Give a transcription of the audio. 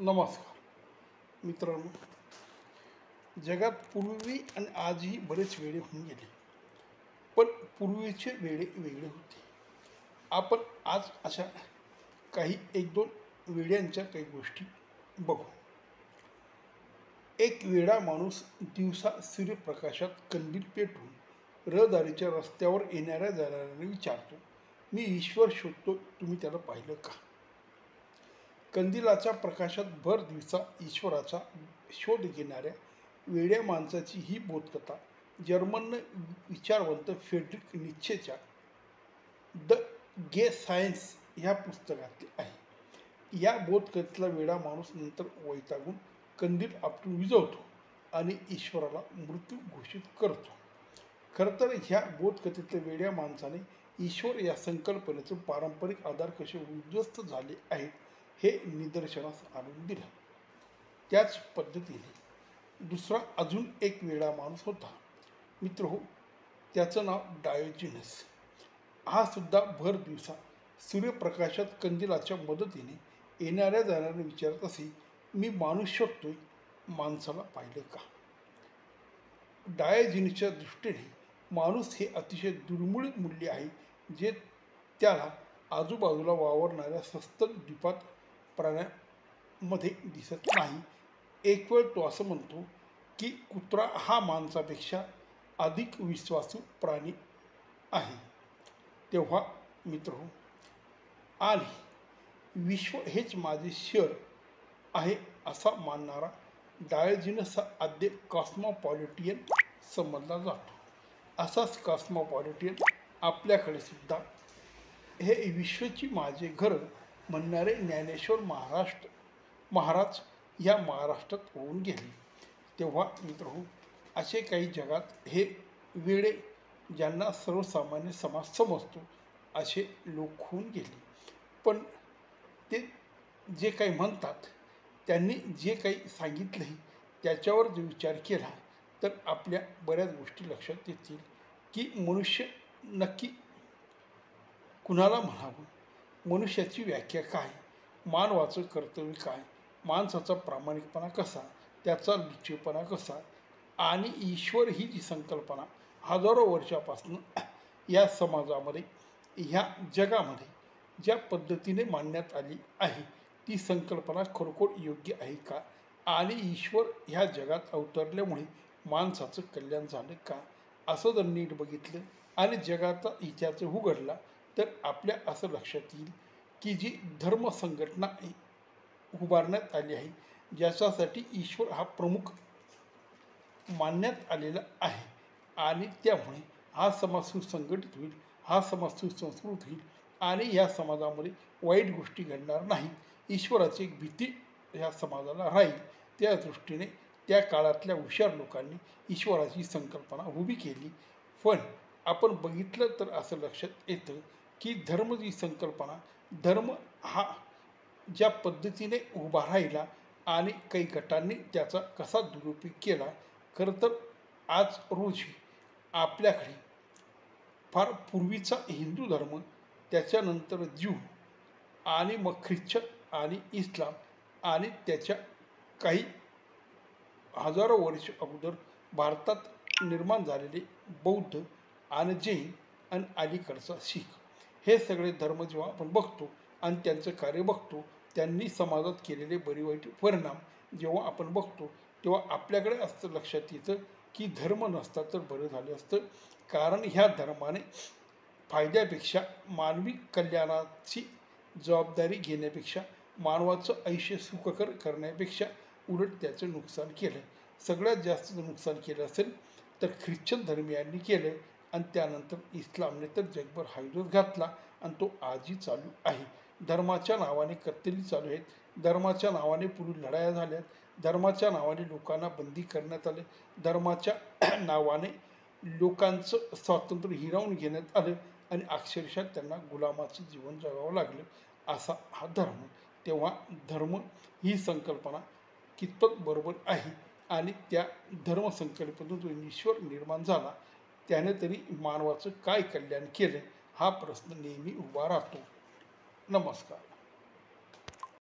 नमस्कार मित्रांनो, जगात पूर्वी आणि आजही बरेच वेळे होऊन गेले, पण पूर्वीचे वेळे वेगळे होते. आपण आज अशा काही एक दोन वेड्यांच्या काही गोष्टी बघू. एक वेडा माणूस दिवसा सूर्यप्रकाशात कंदील पेटवून रहदारीच्या रस्त्यावर येणाऱ्या जाणाऱ्यांना विचारतो, मी ईश्वर शोधतो, तुम्ही त्याला पाहिलं का? कंदिलाच्या प्रकाशात भर दिवसा ईश्वराचा शोध घेणाऱ्या वेड्या माणसाची ही बोधकथा जर्मन विचारवंत फ्रेडरिक नीत्शेच्या द गे सायन्स ह्या पुस्तकातली आहे. या बोधकथेतला वेडा माणूस नंतर वैतागून कंदील आपटून विझवतो आणि ईश्वराला मृत्यू घोषित करतो. खरं तर ह्या बोधकथेतल्या वेड्या माणसाने ईश्वर या संकल्पनेचं पारंपरिक आधार कसे उद्ध्वस्त झाले आहेत हे निदर्शनास आणून दिलं. त्याच पद्धतीने दुसरा अजून एक वेडा माणूस होता. मित्रहो, त्याचं नाव डायोजिनस. हा सुद्धा भर दिवसा सूर्यप्रकाशात कंदिलाच्या मदतीने येणाऱ्या जाणाऱ्या विचारत असे, मी माणूस शोधतोय, माणसाला पाहिलं का? डायोजिनसच्या दृष्टीने माणूस हे अतिशय दुर्मिळ मूल्य आहे, जे त्याला आजूबाजूला वावरणाऱ्या सस्तन द्वीपात प्राण्यांमध्ये दिसत नाही. एक वेळ तो असं म्हणतो की कुत्रा हा माणसापेक्षा अधिक विश्वासू प्राणी आहे. तेव्हा मित्रहो, आणि विश्व हेच माझे शहर आहे असा मानणारा डायोजिनस हा आद्य कॉस्मोपॉलिटियन समजला जातो. असाच कॉस्मोपॉलिटियन आपल्याकडे सुद्धा हे विश्वची माझे घर म्हणणारे ज्ञानेश्वर महाराज या महाराष्ट्रात होऊन गेले. तेव्हा मित्रहो, असे काही जगात हे वेडे, ज्यांना सर्वसामान्य समाज समजतो, असे लोक होऊन गेले. पण ते जे काही म्हणतात, त्यांनी जे काही सांगितलं त्याच्यावर जो विचार केला तर आपल्या बऱ्याच गोष्टी लक्षात येतील की मनुष्य नक्की कुणाला म्हणावं, मनुष्याची व्याख्या काय, मानवाचं कर्तव्य काय, माणसाचा प्रामाणिकपणा कसा, त्याचा लुचेपणा कसा, आणि ईश्वर ही जी संकल्पना हजारो वर्षापासून या समाजामध्ये, ह्या जगामध्ये ज्या पद्धतीने मांडण्यात आली आहे, ती संकल्पना खरोखर योग्य आहे का, आणि ईश्वर ह्या जगात अवतरल्यामुळे माणसाचं कल्याण झालं का, असं जर नीट बघितलं आणि जगाचा इतिहास उघडला तर आपल्या असं लक्षात येईल की जी धर्म संघटना उभारण्यात आली आहे, ज्याच्यासाठी ईश्वर हा प्रमुख मानण्यात आलेला आहे, आणि त्यामुळे हा समाज सुसंघटित होईल, हा समाज सुसंस्कृत होईल, आणि या समाजामध्ये वाईट गोष्टी घडणार नाहीत, ईश्वराची एक भीती ह्या समाजाला राहील. त्या दृष्टीने त्या काळातल्या हुशार लोकांनी ईश्वराची संकल्पना उभी केली. पण आपण बघितलं तर असं लक्षात येतं की धर्म जी संकल्पना, धर्म हा ज्या पद्धतीने उभा राहिला आणि काही गटांनी त्याचा कसा दुरुपयोग केला. खरं तर आज रोजी आपल्याकडे फार पूर्वीचा हिंदू धर्म, त्याच्यानंतर ज्यू, आणि मग ख्रिश्चन आणि इस्लाम, आणि त्याच्या काही हजारो वर्ष अगोदर भारतात निर्माण झालेले बौद्ध आणि जैन आणि अलीकडचा शीख, हे सगळे धर्म जेव्हा आपण बघतो आणि त्यांचं कार्य बघतो, त्यांनी समाजात केलेले बरे वाईट परिणाम जेव्हा आपण बघतो, तेव्हा आपल्याकडे असं लक्षात येतं की धर्म नसता तर बरं झालं असतं. कारण ह्या धर्माने फायद्यापेक्षा मानवी कल्याणाची जबाबदारी घेण्यापेक्षा, मानवाचं आयुष्य सुखकर करण्यापेक्षा उलट त्याचं नुकसान केलं. सगळ्यात जास्त नुकसान केलं असेल तर ख्रिश्चन धर्मियांनी केलं, आणि त्यानंतर इस्लामने तर जगभर हायदोस घातला, आणि तो आजही चालू आहे. धर्माच्या नावाने कत्तली चालू आहेत, धर्माच्या नावाने पूर्वी लढाया झाल्यात, धर्माच्या नावाने लोकांना बंदी करण्यात आले, धर्माच्या नावाने लोकांचं स्वातंत्र्य हिरावून घेण्यात आलं, आणि अक्षरशः त्यांना गुलामाचं जीवन जगावं लागलं. असा हा धर्म. तेव्हा धर्म ही संकल्पना कितपत बरोबर आहे, आणि त्या धर्मसंकल्पनेतून जो ईश्वर निर्माण झाला त्याने तरी मानवाचं काय कल्याण केलं, हा प्रश्न नेहमी उभा राहतो. नमस्कार.